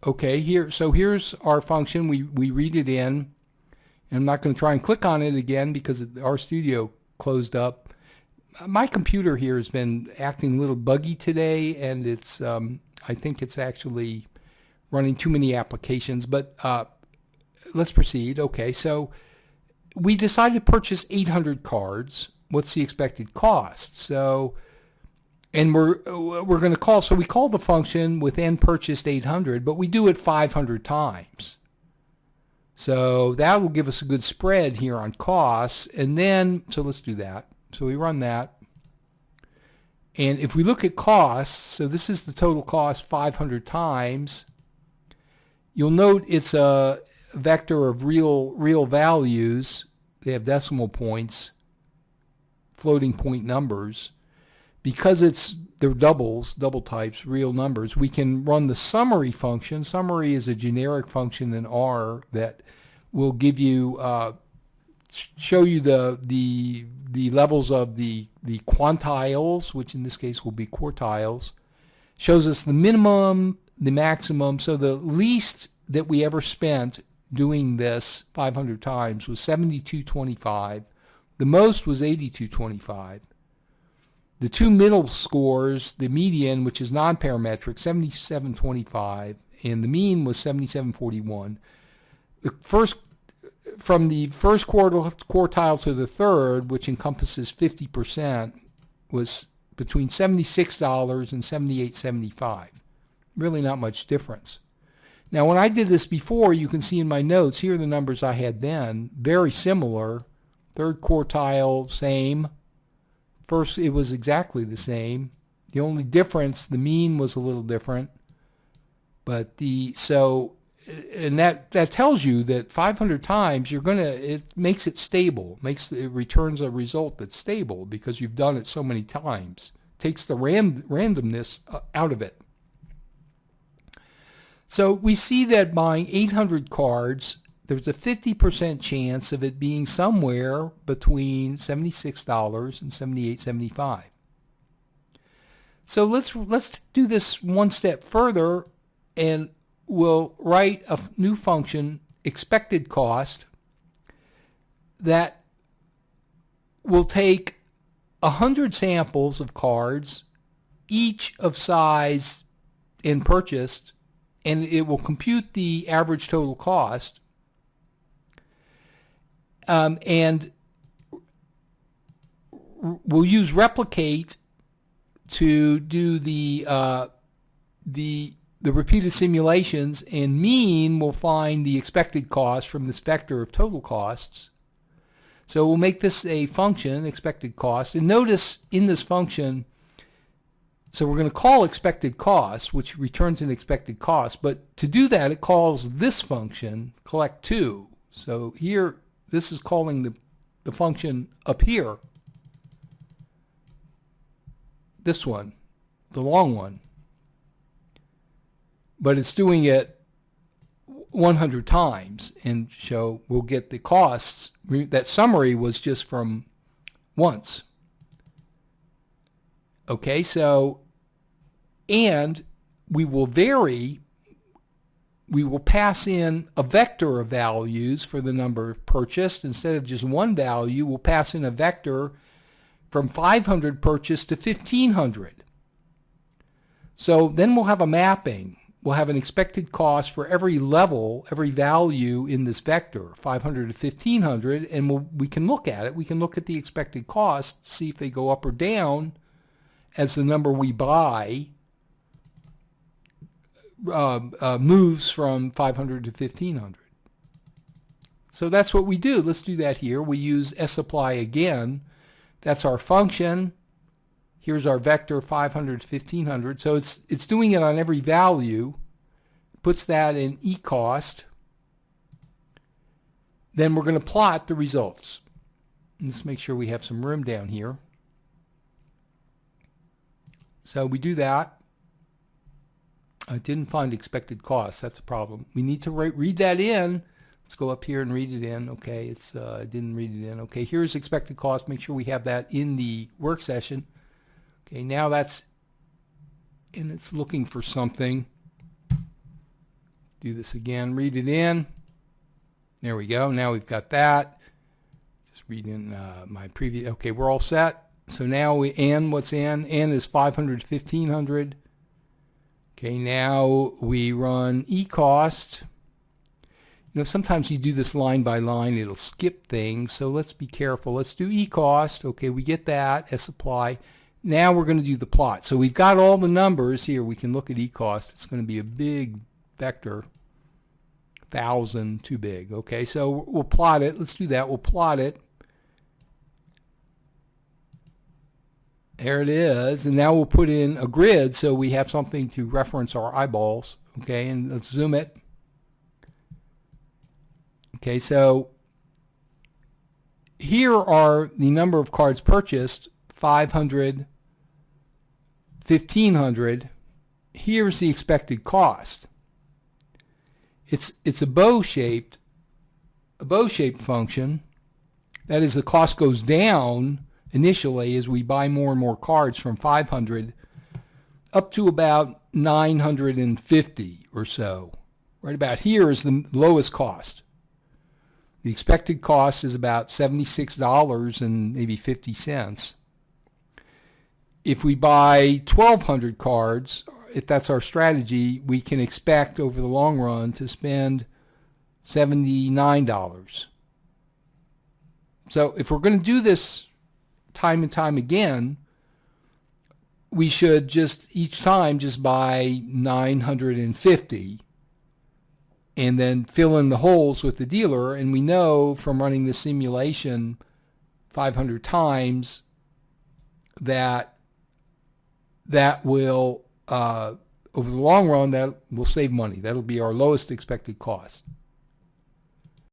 Okay, here's our function. We read it in. And I'm not going to try and click on it again because our studio closed up. My computer here has been acting a little buggy today, and it's I think it's actually running too many applications. But let's proceed. Okay, so we decided to purchase 800 cards. What's the expected cost? So, and we're going to call. So we call the function with n purchased 800, but we do it 500 times. So that will give us a good spread here on costs. And then, so let's do that. So we run that. And if we look at costs, so this is the total cost 500 times. You'll note it's a vector of real values. They have decimal points, floating point numbers. Because they're double types, real numbers, we can run the summary function. Summary is a generic function in R that will give you, show you the levels of the quantiles, which in this case will be quartiles. Shows us the minimum, the maximum. So the least that we ever spent doing this 500 times was 72.25. The most was 82.25. The two middle scores, the median, which is non-parametric, 77.25, and the mean was 77.41. From the first quartile to the third, which encompasses 50%, was between $76 and $78.75. Really not much difference. Now, when I did this before, you can see in my notes, here are the numbers I had then, very similar. Third quartile, same. First, it was exactly the same. The only difference, the mean was a little different. But and that tells you that 500 times it makes it stable. It returns a result that's stable because you've done it so many times. Takes the randomness out of it. So we see that buying 800 cards, there's a 50% chance of it being somewhere between $76 and $78.75. So let's do this one step further, and we'll write a new function, expected cost, that will take 100 samples of cards, each of size and purchased, and it will compute the average total cost. And we'll use replicate to do the repeated simulations, and mean will find the expected cost from this vector of total costs. So we'll make this a function, expected cost, and notice in this function, so we're going to call expected cost, which returns an expected cost, but to do that it calls this function, collect2. So here, this is calling the function up here, this one, the long one. But it's doing it 100 times, and so we'll get the costs. That summary was just from once. Okay, so, and we will pass in a vector of values for the number purchased. Instead of just one value, we'll pass in a vector from 500 purchased to 1,500. So then we'll have a mapping. We'll have an expected cost for every level, every value in this vector, 500 to 1,500, and we can look at it. We can look at the expected cost, see if they go up or down as the number we buy moves from 500 to 1,500. So that's what we do. Let's do that here. We use sapply again. That's our function. Here's our vector 500 to 1,500. So it's doing it on every value. Puts that in eCost. Then we're going to plot the results. Let's make sure we have some room down here. So we do that. I didn't find expected cost. That's a problem. We need to read that in. Let's go up here and read it in. Okay, I didn't read it in. Okay, here's expected cost. Make sure we have that in the work session. Okay, now and it's looking for something. do this again, read it in. There we go. Now we've got that. Just read in my previous. Okay, we're all set. So now we N, what's N? N is 500 to 1500. Okay, now we run eCost. You know, sometimes you do this line by line, it'll skip things, so let's be careful. Let's do eCost. Okay, we get that as supply. Now we're going to do the plot. So we've got all the numbers here. We can look at eCost. It's going to be a big vector. 1,000, too big. Okay, so we'll plot it. Let's do that. We'll plot it. There it is. And now we'll put in a grid so we have something to reference our eyeballs. Okay, and let's zoom it. Okay, so here are the number of cards purchased, 500, 1,500. Here's the expected cost. It's a bow-shaped function. That is, the cost goes down initially as we buy more and more cards from 500 up to about 950 or so. Right about here is the lowest cost. The expected cost is about $76 and maybe 50 cents. If we buy 1,200 cards, if that's our strategy, we can expect over the long run to spend $79. So if we're going to do this time and time again, we should just each time just buy 950 and then fill in the holes with the dealer. And we know from running the simulation 500 times that will, over the long run, that will save money. That'll be our lowest expected cost.